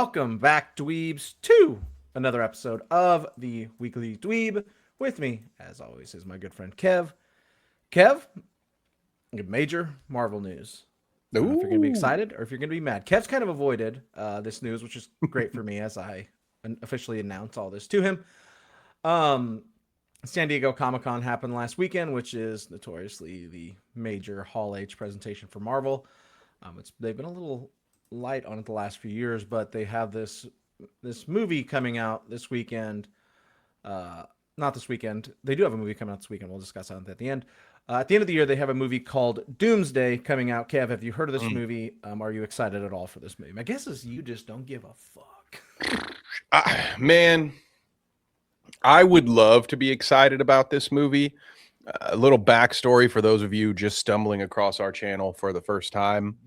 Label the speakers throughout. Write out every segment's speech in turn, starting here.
Speaker 1: welcome back, dweebs, to another episode of the Weekly Dweeb. With me, as always, is my good friend Kev. Kev, major Marvel news. I don't know if you're going to be
Speaker 2: Ooh.
Speaker 1: excited or if you're going to be mad. Kev's kind of avoided this news, which is great for me as I officially announce all this to him. San Diego Comic-Con happened last weekend, which is notoriously the major Hall H presentation for Marvel. They've been a little light on it the last few years, but they have this movie coming out this weekend. Not this weekend. They do have a movie coming out this weekend. We'll discuss that at the end. At the end of the year, they have a movie called Doomsday coming out. Kev, have you heard of this movie? Are you excited at all for this movie? My guess is you just don't give a fuck.
Speaker 2: Man, I would love to be excited about this movie. A little backstory for those of you just stumbling across our channel for the first time.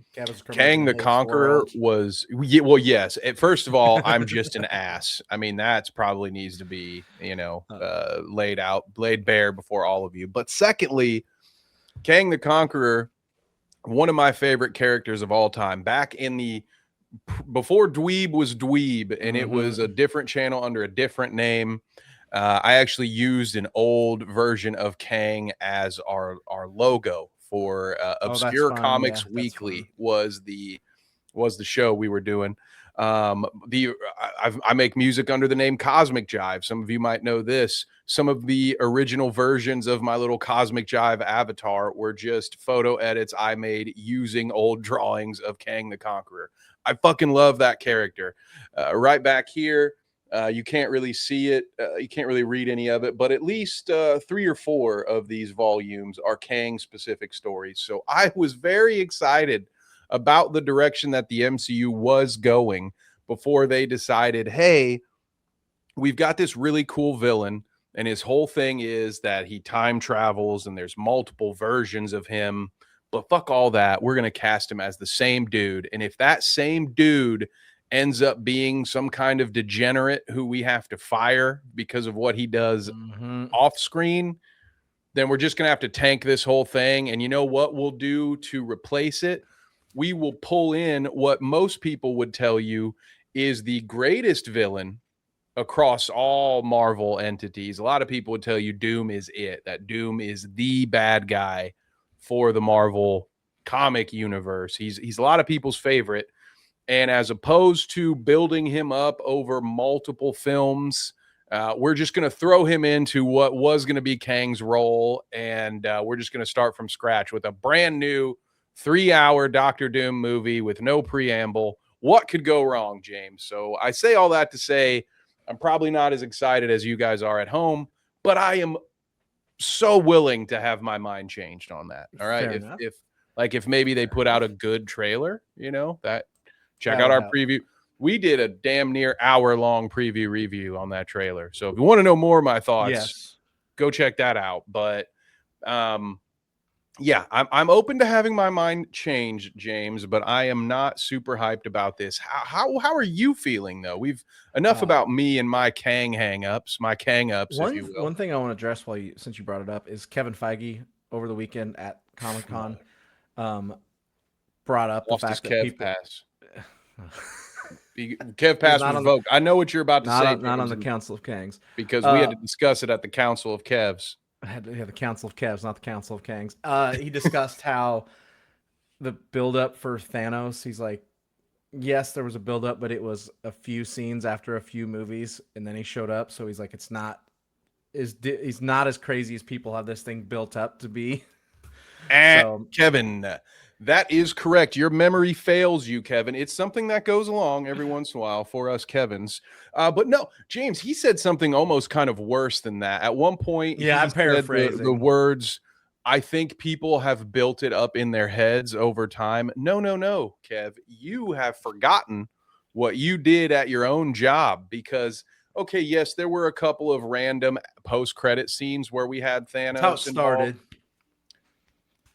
Speaker 2: Kang the Conqueror was, well, yes. First of all, I'm just an ass. I mean, that's probably needs to be, laid bare before all of you. But secondly, Kang the Conqueror, one of my favorite characters of all time. Back in the before Dweeb was Dweeb, and it was a different channel under a different name. I actually used an old version of Kang as our logo for Obscure Comics Weekly was the show we were doing. I make music under the name Cosmic Jive. Some of you might know this. Some of the original versions of my little Cosmic Jive avatar were just photo edits I made using old drawings of Kang the Conqueror. I fucking love that character. Right back here, you can't really see it. You can't really read any of it, but at least 3 or 4 of these volumes are Kang specific stories. So I was very excited about the direction that the MCU was going before they decided, hey, we've got this really cool villain, and his whole thing is that he time travels and there's multiple versions of him. But fuck all that. We're going to cast him as the same dude. And if that same dude ends up being some kind of degenerate who we have to fire because of what he does off screen, then we're just going to have to tank this whole thing. And you know what we'll do to replace it? We will pull in what most people would tell you is the greatest villain across all Marvel entities. A lot of people would tell you Doom is it, that Doom is the bad guy for the Marvel comic universe. He's a lot of people's favorite. And as opposed to building him up over multiple films, we're just going to throw him into what was going to be Kang's role. And we're just going to start from scratch with a brand new 3-hour Doctor Doom movie with no preamble. What could go wrong, James? So I say all that to say I'm probably not as excited as you guys are at home, but I am so willing to have my mind changed on that. All right. If maybe they put out a good trailer, check out our preview. We did a damn near hour-long preview review on that trailer. So if you want to know more of my thoughts, go check that out. But I'm open to having my mind changed, James, but I am not super hyped about this. How are you feeling, though? We've enough about me and my Kang hang-ups, my Kang-ups, if you will.
Speaker 1: One thing I want to address since you brought it up is Kevin Feige over the weekend at Comic-Con brought up the fact that
Speaker 2: Kev pass. Kev pass revoked. I know what you're about to say.
Speaker 1: Not on the Council of Kangs.
Speaker 2: Because we had to discuss it at the Council of Kevs.
Speaker 1: The Council of Kevs, not the Council of Kangs. He discussed how the build-up for Thanos, he's like, yes, there was a build-up, but it was a few scenes after a few movies, and then he showed up, so he's like, he's not as crazy as people have this thing built up to be.
Speaker 2: And Kevin, that is correct. Your memory fails you, Kevin. It's something that goes along every once in a while for us Kevins. But no, James, he said something almost kind of worse than that. At one point,
Speaker 1: I'm paraphrasing
Speaker 2: the words, I think people have built it up in their heads over time. No, Kev. You have forgotten what you did at your own job because, okay, yes, there were a couple of random post-credit scenes where we had Thanos.
Speaker 1: That's how it started.
Speaker 2: Involved.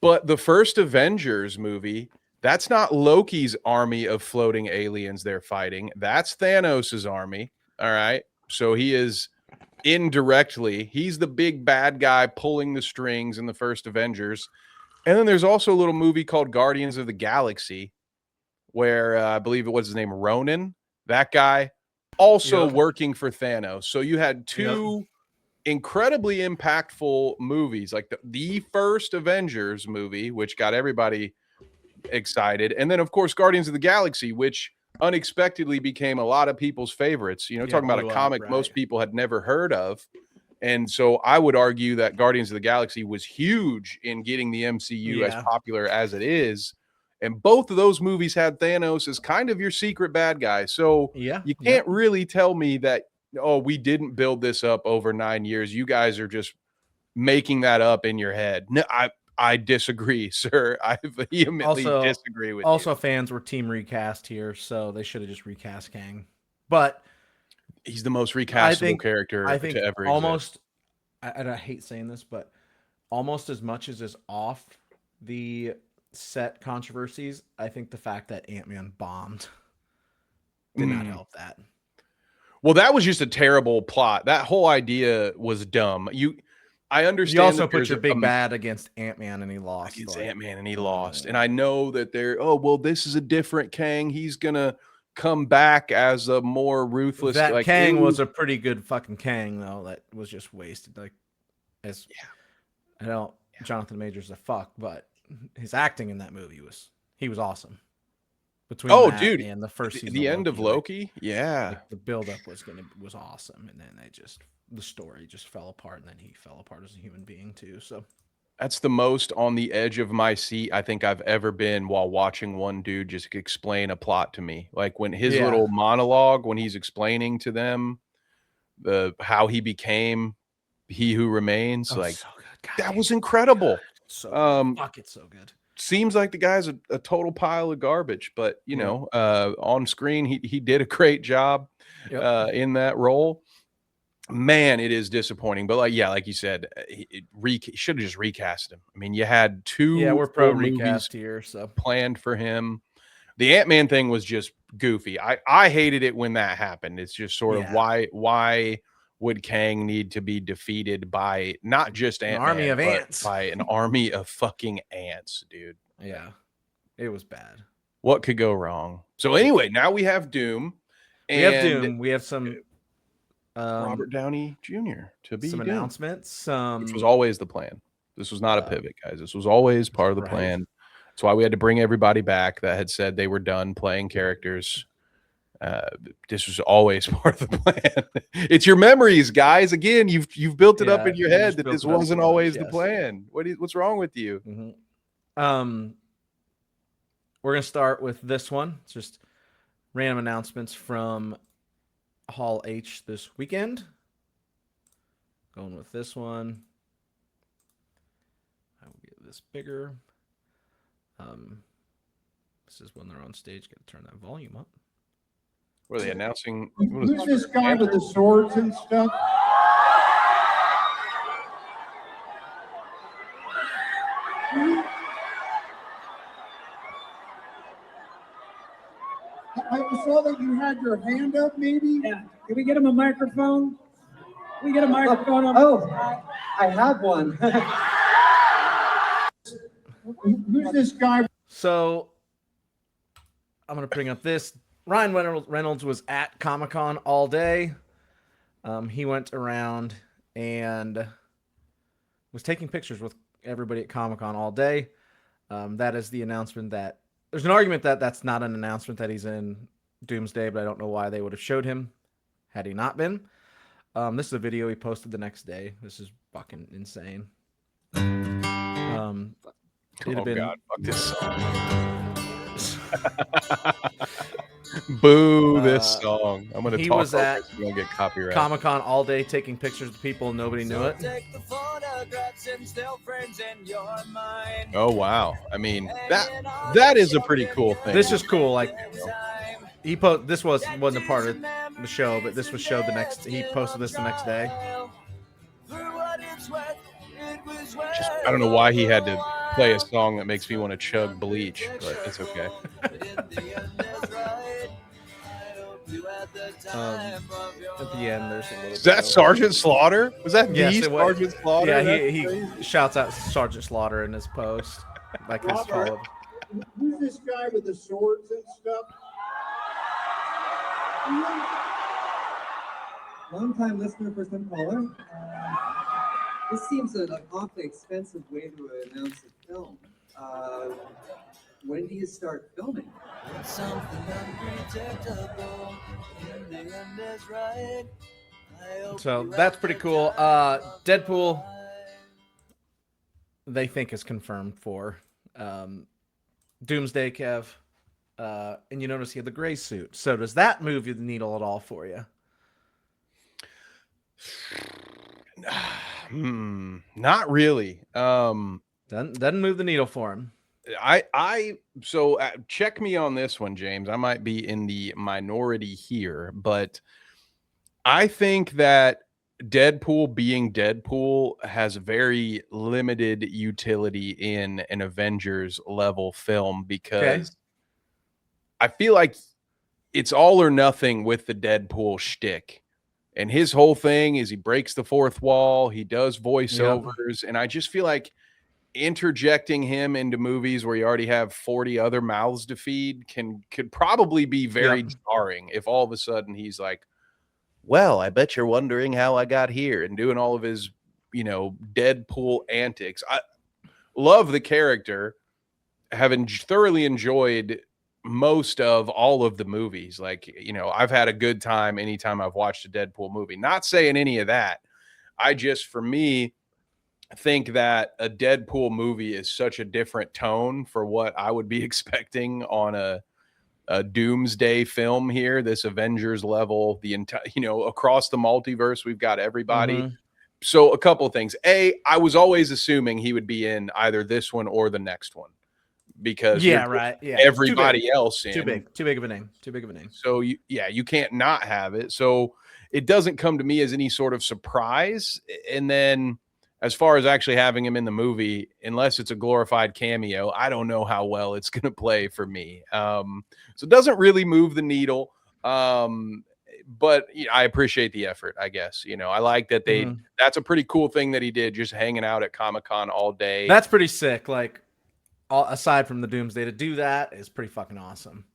Speaker 2: But the first Avengers movie, that's not Loki's army of floating aliens they're fighting. That's Thanos's army. All right. So he is indirectly, he's the big bad guy pulling the strings in the first Avengers. And then there's also a little movie called Guardians of the Galaxy where I believe it was his name, Ronan. that guy, also
Speaker 1: Yep.
Speaker 2: working for Thanos. So you had two incredibly impactful movies, like the first Avengers movie, which got everybody excited, and then of course Guardians of the Galaxy, which unexpectedly became a lot of people's favorites. You know, talking about a
Speaker 1: blew up,
Speaker 2: comic
Speaker 1: right.
Speaker 2: most people had never heard of. And so I would argue that Guardians of the Galaxy was huge in getting the MCU as popular as it is. And both of those movies had Thanos as kind of your secret bad guy. So you can't really tell me that, oh, we didn't build this up over 9 years. You guys are just making that up in your head. No, I disagree, sir. I vehemently disagree with you.
Speaker 1: Also, fans were team recast here, so they should have just recast Kang. But
Speaker 2: he's the most recastable character
Speaker 1: I think
Speaker 2: to ever
Speaker 1: almost,
Speaker 2: exist.
Speaker 1: I hate saying this, but almost as much as is off the set controversies, I think the fact that Ant-Man bombed did not help that.
Speaker 2: Well, that was just a terrible plot. That whole idea was dumb. I understand.
Speaker 1: You also put your big bad against Ant-Man and he lost.
Speaker 2: Against Ant-Man and he lost. And I know that this is a different Kang. He's gonna come back as a more ruthless.
Speaker 1: That Kang was a pretty good fucking Kang, though. That was just wasted. Like, I know Jonathan Majors a fuck, but his acting in that movie was awesome. Between
Speaker 2: dude,
Speaker 1: and the first season,
Speaker 2: the end of Loki,
Speaker 1: like the buildup was awesome, and then the story just fell apart, and then he fell apart as a human being too. So
Speaker 2: that's the most on the edge of my seat I think I've ever been while watching one dude just explain a plot to me. Like when his little monologue, when he's explaining to them how he became He Who Remains, so good. That was incredible.
Speaker 1: Fuck, it's so good.
Speaker 2: Seems like the guy's a total pile of garbage, but you know, on screen he did a great job in that role. Man, it is disappointing, but like you said, should have just recast him. I mean, you had two
Speaker 1: we're pro recast here, so
Speaker 2: planned for him. The Ant-Man thing was just goofy. I hated it when that happened. It's just sort of why would Kang need to be defeated by not just
Speaker 1: an army of ants,
Speaker 2: by an army of fucking ants, dude?
Speaker 1: Yeah, it was bad.
Speaker 2: What could go wrong? So anyway, now we have Doom.
Speaker 1: We have some
Speaker 2: Robert Downey Jr. to be
Speaker 1: some
Speaker 2: Doom.
Speaker 1: announcements.
Speaker 2: Which was always the plan. This was not a pivot, guys. This was always part of the plan. That's why we had to bring everybody back that had said they were done playing characters. This was always part of the plan. It's your memories, guys. Again, you've built it up in your head that this wasn't always the plan. What's wrong with you?
Speaker 1: Mm-hmm. We're gonna start with this one. It's just random announcements from Hall H this weekend. Going with this one. I will get this bigger. This is when they're on stage. Got to turn that volume up.
Speaker 2: What are they announcing?
Speaker 3: Who's this guy with the swords and stuff? I saw that you had your hand up, maybe?
Speaker 4: Yeah. Can we get him a microphone? Can we get a microphone?
Speaker 5: I have one.
Speaker 3: Who's this guy?
Speaker 1: So, I'm going to bring up this. Ryan Reynolds was at Comic-Con all day. He went around and was taking pictures with everybody at Comic-Con all day. That is the announcement that... There's an argument that that's not an announcement that he's in Doomsday, but I don't know why they would have showed him had he not been. This is a video he posted the next day. This is fucking insane.
Speaker 2: God, fuck this song. Boo this song. I'm gonna talk over it so we don't get copyright.
Speaker 1: Comic-Con all day taking pictures of people, nobody knew it.
Speaker 2: Oh wow. I mean, that is a pretty cool thing.
Speaker 1: This is cool. Like this wasn't a part of the show, but this was showed the next. He posted this the next day.
Speaker 2: I don't know why he had to play a song that makes me want to chug bleach, but it's okay.
Speaker 1: At the end, there's a little.
Speaker 2: Is that Sergeant Slaughter? Was that Sergeant Slaughter?
Speaker 1: Yeah, he shouts out Sergeant Slaughter in his post, like his follow.
Speaker 3: Who's this guy with the swords and stuff?
Speaker 5: Long time listener, first time caller. This seems an awfully expensive way to announce a film. When do you start filming?
Speaker 6: Something unpredictable. In the end is right.
Speaker 1: So that's pretty cool. Deadpool, they think is confirmed for Doomsday, Kev. And you notice he had the gray suit. So does that move the needle at all for you?
Speaker 2: Not really.
Speaker 1: Doesn't move the needle for him.
Speaker 2: So check me on this one, James. I might be in the minority here, but I think that Deadpool being Deadpool has very limited utility in an Avengers level film because I feel like it's all or nothing with the Deadpool shtick. And his whole thing is he breaks the fourth wall, he does voiceovers, and I just feel like interjecting him into movies where you already have 40 other mouths to feed could probably be very jarring if all of a sudden he's like, well, I bet you're wondering how I got here, and doing all of his, Deadpool antics. I love the character, having thoroughly enjoyed most of all of the movies. Like, I've had a good time anytime I've watched a Deadpool movie. Not saying any of that. I just, for me, think that a Deadpool movie is such a different tone for what I would be expecting on a Doomsday film here, this Avengers level, the entire, across the multiverse, we've got everybody.
Speaker 1: Mm-hmm.
Speaker 2: So a couple of things. I was always assuming he would be in either this one or the next one because everybody else in.
Speaker 1: Too big of a name.
Speaker 2: So you can't not have it. So it doesn't come to me as any sort of surprise. And then as far as actually having him in the movie, unless it's a glorified cameo, I don't know how well it's going to play for me. So it doesn't really move the needle. But I appreciate the effort, I guess. I like that that's a pretty cool thing that he did, just hanging out at Comic-Con all day.
Speaker 1: That's pretty sick. Like, aside from the Doomsday, to do that is pretty fucking awesome.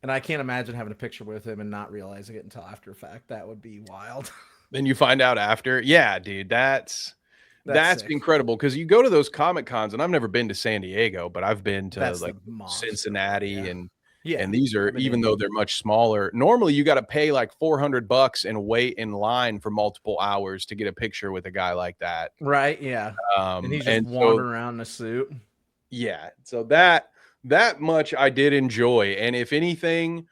Speaker 1: And I can't imagine having a picture with him and not realizing it until after fact. That would be wild.
Speaker 2: Then you find out after. Yeah, dude, that's incredible, because you go to those Comic-Cons, and I've never been to San Diego, but I've been to like Cincinnati and these are, even though they're much smaller, normally you got to pay like $400 and wait in line for multiple hours to get a picture with a guy like that.
Speaker 1: Right. Yeah. And he's just wandering around in a suit.
Speaker 2: Yeah. So that much I did enjoy. And if anything,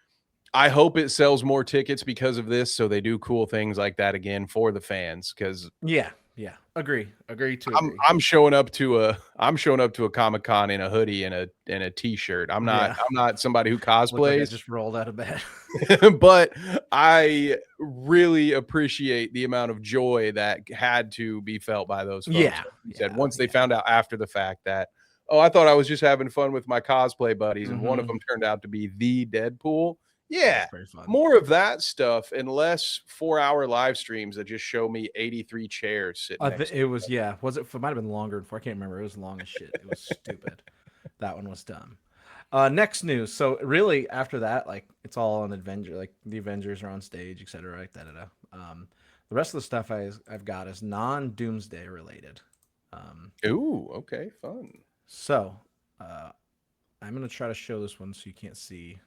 Speaker 2: I hope it sells more tickets because of this, so they do cool things like that again for the fans. Because agree. I'm showing up to a Comic-Con in a hoodie and a t-shirt. I'm not somebody who cosplays. Like I
Speaker 1: just rolled out of bed.
Speaker 2: But I really appreciate the amount of joy that had to be felt by those folks. Once they found out after the fact that, I thought I was just having fun with my cosplay buddies, and one of them turned out to be the Deadpool. Yeah, more of that stuff and less 4-hour live streams that just show me 83 chairs sitting
Speaker 1: it was it might have been longer before. I can't remember. It was long as shit. It was stupid. That one was dumb. Next news. So really after that, like, it's all on Avenger. Like, the Avengers are on stage, etc. Like that. The rest of the stuff I've got is non-Doomsday related.
Speaker 2: Ooh, okay, fun.
Speaker 1: So I'm gonna try to show this one so you can't see.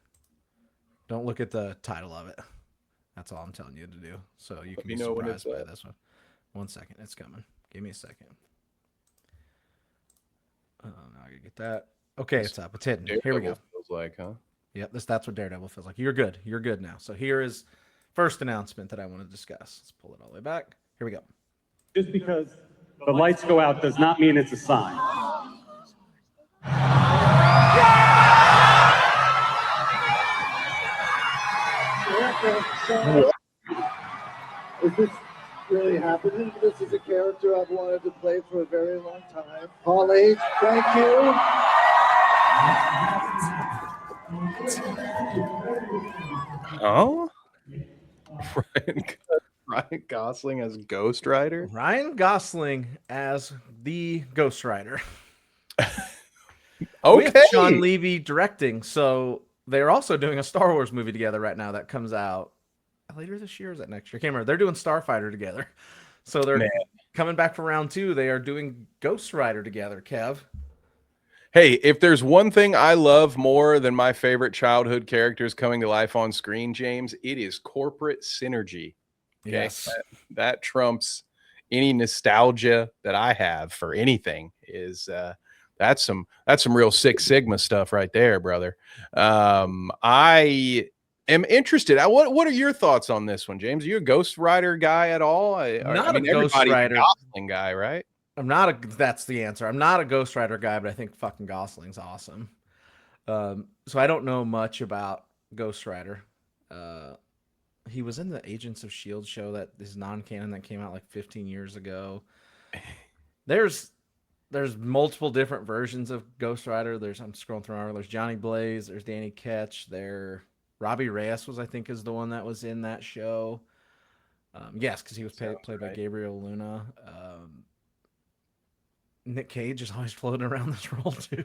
Speaker 1: Don't look at the title of it. That's all I'm telling you to do. So you can be surprised by this one. 1 second. It's coming. Give me a second. Now I gotta get that. Okay, it's up. It's hidden. Here we go.
Speaker 2: Feels like, huh?
Speaker 1: Yep, that's what Daredevil feels like. You're good. You're good now. So here is first announcement that I want to discuss. Let's pull it all the way back. Here we go.
Speaker 7: Just because the lights go out does not mean it's a sign.
Speaker 3: Is this really happening? This is a character I've wanted to play for a very long time. Hall H, thank you.
Speaker 2: Oh? Ryan Gosling as Ghost Rider?
Speaker 1: Ryan Gosling as the Ghost Rider.
Speaker 2: Okay.
Speaker 1: With Sean Levy directing. So they're also doing a Star Wars movie together right now that comes out later this year? Or is that next year? I can't remember. They're doing Starfighter together. So they're
Speaker 2: Man.
Speaker 1: coming back for round 2. They are doing Ghost Rider together, Kev.
Speaker 2: Hey, if there's one thing I love more than my favorite childhood characters coming to life on screen, James, it is corporate synergy. Okay?
Speaker 1: Yes.
Speaker 2: That trumps any nostalgia that I have for anything. That's some real Six Sigma stuff right there, brother. I am interested. What are your thoughts on this one, James? Are you a Ghost Rider guy at all?
Speaker 1: Not a Ghost
Speaker 2: everybody's
Speaker 1: Rider.
Speaker 2: a Gosling guy, right?
Speaker 1: That's the answer. I'm not a Ghost Rider guy, but I think fucking Gosling's awesome. So I don't know much about Ghost Rider. He was in the Agents of S.H.I.E.L.D. show that is non-canon that came out like 15 years ago. There's multiple different versions of Ghost Rider. I'm scrolling through. There's Johnny Blaze. There's Danny Ketch. Robbie Reyes I think is the one that was in that show. Yes, because he was played by Gabriel Luna. Nick Cage is always floating around this role too.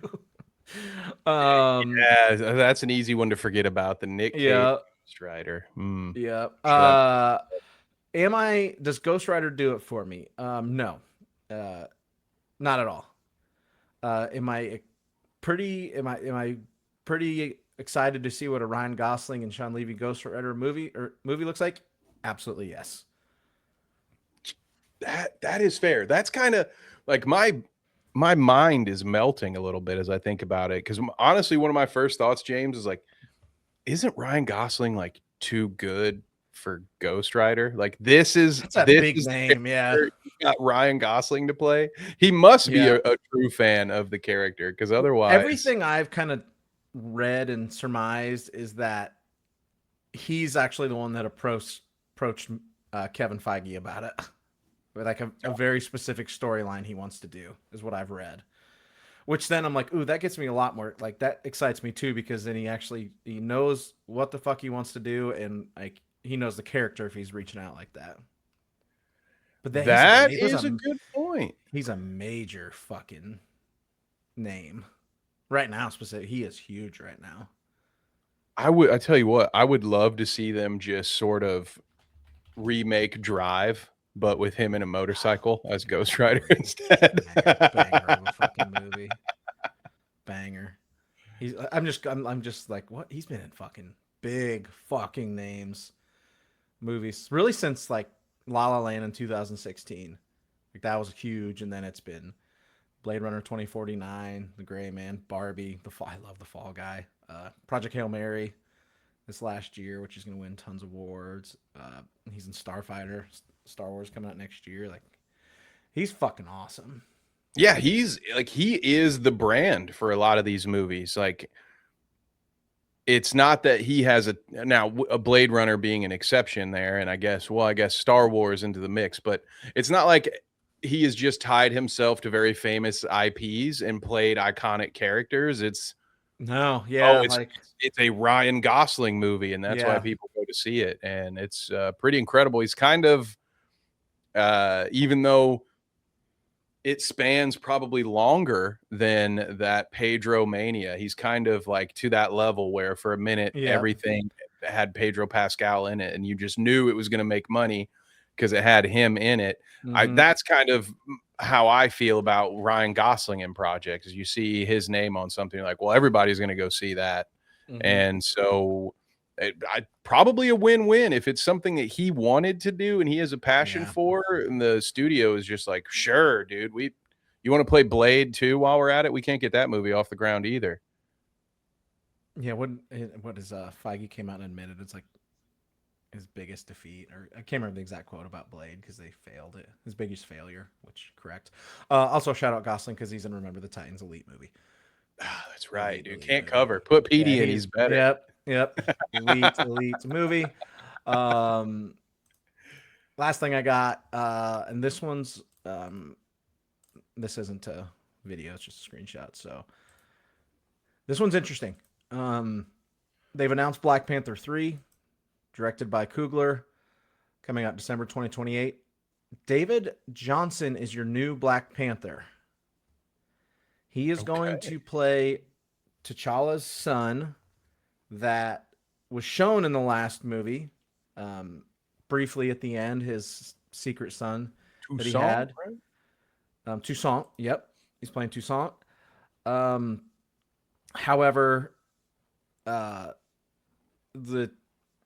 Speaker 2: Yeah, that's an easy one to forget about. The Nick Cage Ghost Rider.
Speaker 1: Yeah. Does Ghost Rider do it for me? No. Not at all. Am I pretty excited to see what a Ryan Gosling and Sean Levy Ghost Rider movie looks like? Absolutely yes.
Speaker 2: That is fair. That's kind of like my mind is melting a little bit as I think about it, because honestly, one of my first thoughts, James, is like, isn't Ryan Gosling like too good for Ghost Rider? Like this is
Speaker 1: a big name, yeah.
Speaker 2: Got Ryan Gosling to play. He must be a true fan of the character, because otherwise,
Speaker 1: everything I've kind of read and surmised is that he's actually the one that approached Kevin Feige about it. With like a very specific storyline he wants to do, is what I've read. Which then I'm like, ooh, that gets me a lot more, like that excites me too, because then he knows what the fuck he wants to do, and like he knows the character if he's reaching out like that. But
Speaker 2: that is a good point.
Speaker 1: He's a major fucking name right now. Specifically, he is huge right now.
Speaker 2: I tell you what, I would love to see them just sort of remake Drive, but with him in a motorcycle as Ghost Rider instead.
Speaker 1: Banger of a fucking movie. Banger. I'm just like, what? He's been in fucking big fucking names. Movies. Really since like La La Land in 2016. Like that was huge, and then it's been Blade Runner 2049, The Gray Man, Barbie, I love The Fall Guy. Project Hail Mary this last year, which is going to win tons of awards. He's in Starfighter, Star Wars coming out next year. Like, he's fucking awesome.
Speaker 2: Yeah, he is the brand for a lot of these movies. Like, it's not that he has a Blade Runner being an exception there, and I guess Star Wars into the mix, but it's not like he has just tied himself to very famous IPs and played iconic characters. It's a Ryan Gosling movie, and that's why people go to see it, and it's pretty incredible. He's kind of even though it spans probably longer than that Pedro Mania, he's kind of like to that level where for a minute everything had Pedro Pascal in it, and you just knew it was going to make money because it had him in it. That's kind of how I feel about Ryan Gosling in projects. Is you see his name on something, like, well, everybody's going to go see that. And so I probably a win-win if it's something that he wanted to do and he has a passion for, and the studio is just like, sure, dude, you want to play Blade 2 while we're at it? We can't get that movie off the ground either.
Speaker 1: Yeah, what is Feige came out and admitted it's like his biggest defeat, or I can't remember the exact quote about Blade because they failed it. His biggest failure, which correct. Also shout out Gosling because he's in Remember the Titans Elite movie.
Speaker 2: That's right, dude. Can't cover. Put PD in, he's better.
Speaker 1: Yep. Elite movie. Last thing I got, and this one's this isn't a video, it's just a screenshot. So this one's interesting. They've announced Black Panther 3, directed by Coogler, coming out December 2028. David Johnson is your new Black Panther. He is going to play T'Challa's son that was shown in the last movie, briefly at the end his secret son that he
Speaker 2: Toussaint,
Speaker 1: had.
Speaker 2: right?
Speaker 1: Toussaint. Yep, he's playing Toussaint. However, the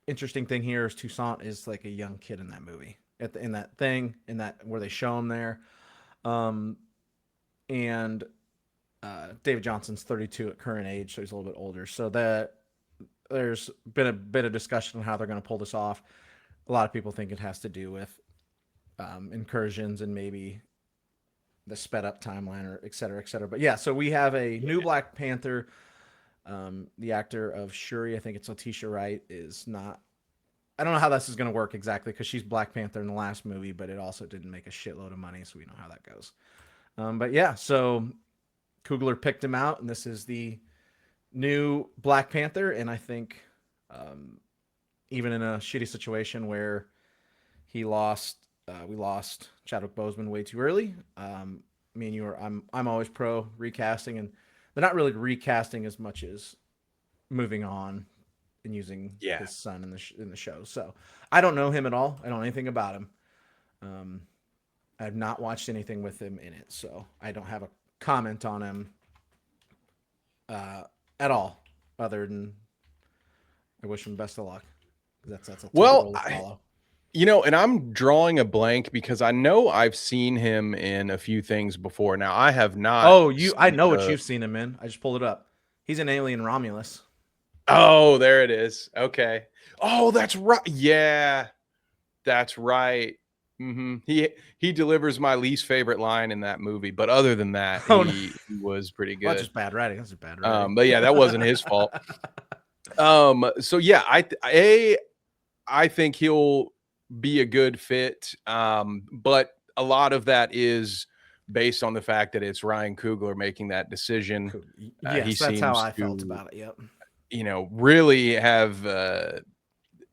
Speaker 1: interesting thing here is Toussaint is like a young kid in that movie in that where they show him there. And David Johnson's 32 at current age, so he's a little bit older. So that there's been a bit of discussion on how they're going to pull this off. A lot of people think it has to do with incursions and maybe the sped up timeline or et cetera, et cetera. But yeah, so we have a new Black Panther. The actor of Shuri, I think it's Letitia Wright, is not. I don't know how this is going to work exactly because she's Black Panther in the last movie, but it also didn't make a shitload of money, so we know how that goes. But yeah, so Coogler picked him out, and this is the new Black Panther. And I think even in a shitty situation where we lost Chadwick Boseman way too early. Me and you are. I'm always pro recasting, and they're not really recasting as much as moving on and using his son in the show. So I don't know him at all. I don't know anything about him. I've not watched anything with him in it, so I don't have a comment on him at all, other than I wish him best of luck. That's a tough role to follow.
Speaker 2: And I'm drawing a blank because I know I've seen him in a few things before. Now I have not.
Speaker 1: Oh, I know what you've seen him in. I just pulled it up. He's an Alien Romulus.
Speaker 2: Oh, there it is. Okay. Oh, that's right. Yeah, that's right. He delivers my least favorite line in that movie, but other than that, he was pretty good.
Speaker 1: Well, that's just bad writing. That's just bad writing.
Speaker 2: But yeah, that wasn't his fault. So yeah, I think he'll be a good fit. But a lot of that is based on the fact that it's Ryan Coogler making that decision.
Speaker 1: Yes, that's how I felt about it. Yep.
Speaker 2: Really have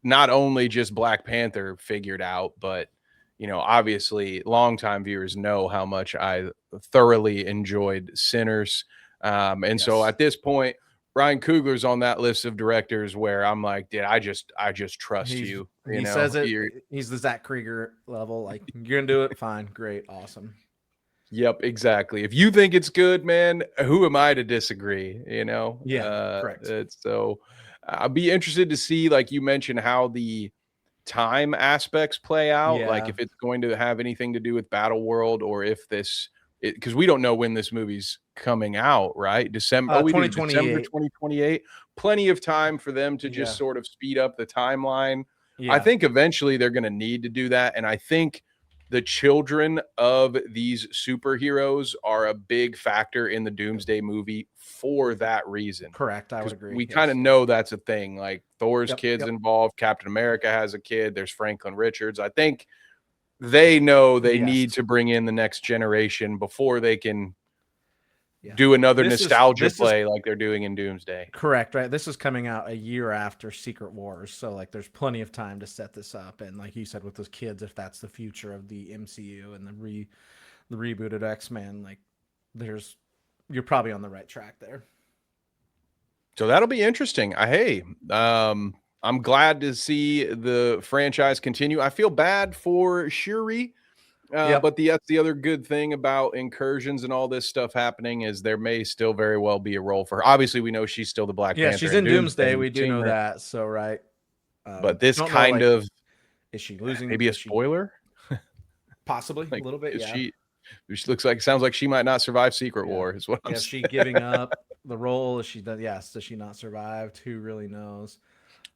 Speaker 2: not only just Black Panther figured out, but obviously longtime viewers know how much I thoroughly enjoyed Sinners. And so at this point, Ryan Coogler's on that list of directors where I'm like, dude, I just trust you.
Speaker 1: He says it. He's the Zach Krieger level. Like, you're gonna do it. Fine, great, awesome.
Speaker 2: Yep, exactly. If you think it's good, man, who am I to disagree?
Speaker 1: Yeah, correct.
Speaker 2: So I'll be interested to see, like you mentioned, how the time aspects play out.
Speaker 1: Yeah.
Speaker 2: Like if it's going to have anything to do with Battle World, or if because we don't know when this movie's coming out, right? December 2028. Plenty of time for them to just sort of speed up the timeline. Yeah. I think eventually they're going to need to do that. And I think the children of these superheroes are a big factor in the Doomsday movie for that reason.
Speaker 1: Correct. I would agree.
Speaker 2: We kind of know that's a thing. Like Thor's kid's involved. Captain America has a kid. There's Franklin Richards. I think they know they need to bring in the next generation before they can do another nostalgia play like they're doing in Doomsday.
Speaker 1: Correct, right? This is coming out a year after Secret Wars, so like there's plenty of time to set this up. And like you said, with those kids, if that's the future of the MCU and the rebooted X-Men, like you're probably on the right track there.
Speaker 2: So that'll be interesting. I'm glad to see the franchise continue. I feel bad for Shuri. But that's the other good thing about incursions and all this stuff happening is there may still very well be a role for her. Obviously, we know she's still the Black Panther.
Speaker 1: Yeah, she's in Doomsday. We do know that. So, right.
Speaker 2: But this kind of...
Speaker 1: Is she losing?
Speaker 2: Maybe a spoiler?
Speaker 1: Possibly, a little bit,
Speaker 2: She sounds like she might not survive Secret War is what I'm saying.
Speaker 1: Is she giving up the role? Does she not survive? Who really knows?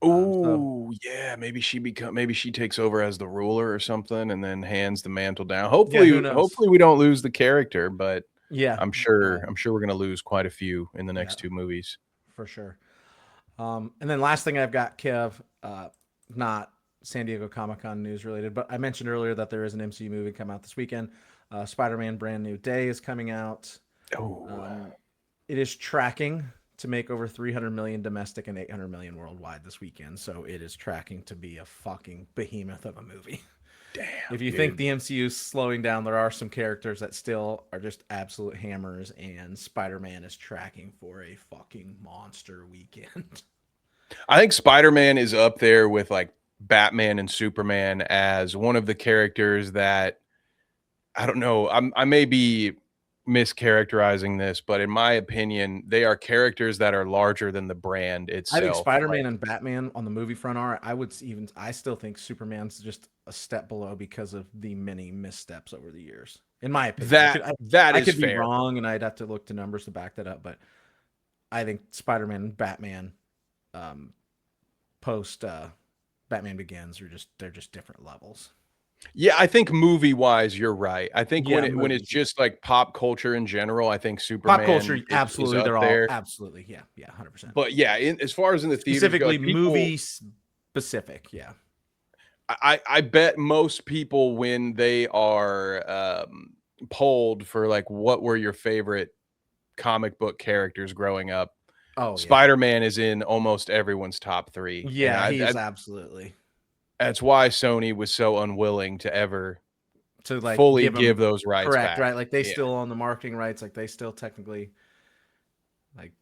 Speaker 2: Yeah, maybe she takes over as the ruler or something and then hands the mantle down. Hopefully we don't lose the character, but I'm sure we're going to lose quite a few in the next two movies.
Speaker 1: For sure. And then last thing I've got, Kev, not San Diego Comic-Con news related, but I mentioned earlier that there is an MCU movie come out this weekend. Spider-Man Brand New Day is coming out. It is tracking to make over 300 million domestic and 800 million worldwide this weekend. So it is tracking to be a fucking behemoth of a movie.
Speaker 2: Damn.
Speaker 1: If you think the MCU is slowing down, there are some characters that still are just absolute hammers, and Spider-Man is tracking for a fucking monster weekend.
Speaker 2: I think Spider-Man is up there with like Batman and Superman as one of the characters that, I don't know, I may be mischaracterizing this, but in my opinion, they are characters that are larger than the brand
Speaker 1: I think
Speaker 2: itself.
Speaker 1: Spider-Man and Batman on the movie front are. I still think Superman's just a step below because of the many missteps over the years. In my opinion,
Speaker 2: That
Speaker 1: I
Speaker 2: is
Speaker 1: could be
Speaker 2: fair.
Speaker 1: wrong, and I'd have to look to numbers to back that up. But I think Spider-Man and Batman, post Batman Begins, they're just different levels.
Speaker 2: Yeah, I think movie wise, you're right. I think
Speaker 1: Yeah,
Speaker 2: when it's
Speaker 1: movies.
Speaker 2: just like pop culture in general, I think Superman
Speaker 1: Pop culture,
Speaker 2: is
Speaker 1: absolutely,
Speaker 2: up
Speaker 1: they're all
Speaker 2: there.
Speaker 1: absolutely, yeah, 100%.
Speaker 2: But yeah, as far as in the theaters
Speaker 1: Specifically,
Speaker 2: goes, people,
Speaker 1: movie specific, yeah.
Speaker 2: I bet most people when they are polled for like what were your favorite comic book characters growing up,
Speaker 1: Oh, yeah.
Speaker 2: Spider-Man is in almost everyone's top 3.
Speaker 1: Yeah,
Speaker 2: And
Speaker 1: he is absolutely.
Speaker 2: that's why Sony was so unwilling to ever
Speaker 1: To like
Speaker 2: fully
Speaker 1: give
Speaker 2: give
Speaker 1: them
Speaker 2: those rights
Speaker 1: correct,
Speaker 2: back.
Speaker 1: right? Like they
Speaker 2: Yeah.
Speaker 1: still own the marketing rights. Like they still technically, like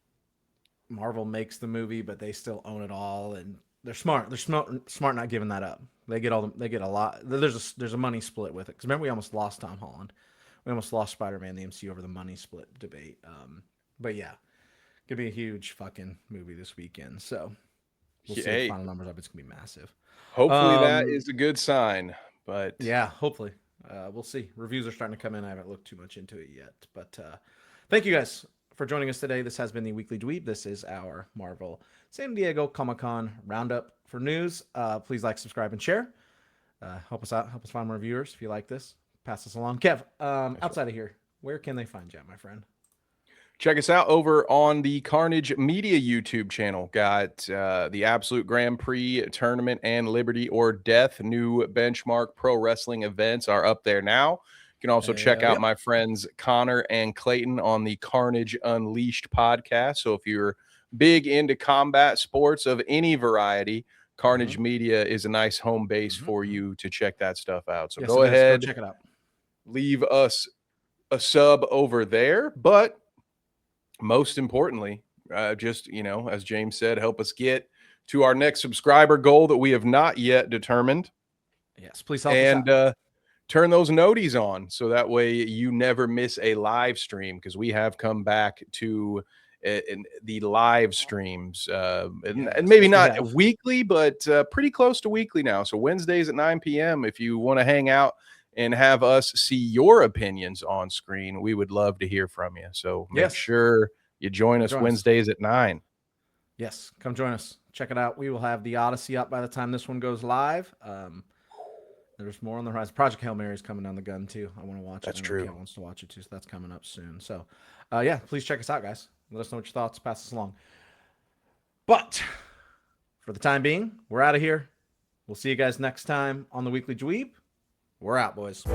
Speaker 1: Marvel makes the movie, but they still own it all, and they're smart. They're smart not giving that up. They get a lot. There's a money split with it. Because remember, we almost lost Tom Holland. We almost lost Spider-Man the MCU over the money split debate. But yeah, could be a huge fucking movie this weekend. So we'll see the final numbers up. It's gonna be massive.
Speaker 2: Hopefully that is a good sign. But
Speaker 1: yeah, hopefully. We'll see. Reviews are starting to come in. I haven't looked too much into it yet. But thank you guys for joining us today. This has been the Weekly Dweeb. This is our Marvel San Diego Comic-Con roundup for news. Please like, subscribe, and share. Help us out. Help us find more viewers. If you like this, pass this along. Kev, outside of here, where can they find you, my friend?
Speaker 2: check us out over on the Carnage Media YouTube channel. Got the Absolute Grand Prix Tournament and Liberty or Death new benchmark pro wrestling events are up there now. You can also check out my friends Connor and Clayton on the Carnage Unleashed podcast. So if you're big into combat sports of any variety, Carnage Media is a nice home base for you to check that stuff out. So go ahead,
Speaker 1: check it out.
Speaker 2: Leave us a sub over there. But most importantly, just, you know, as James said, help us get to our next subscriber goal that we have not yet determined.
Speaker 1: Yes, please help us out.
Speaker 2: And turn those noties on so that way you never miss a live stream, because we have come back to the live streams and maybe not weekly, but pretty close to weekly now. So Wednesdays at 9 p.m. if you want to hang out and have us see your opinions on screen, we would love to hear from you. So make sure you join us Wednesdays at 9.
Speaker 1: Yes, come join us. Check it out. We will have the Odyssey up by the time this one goes live. There's more on the horizon. Project Hail Mary is coming down the gun too. I want to watch it.
Speaker 2: That's true.
Speaker 1: Kat wants to watch it too, so that's coming up soon. So, yeah, please check us out, guys. Let us know what your thoughts. Pass us along. But for the time being, we're out of here. We'll see you guys next time on the Weekly Dweeb. We're out, boys.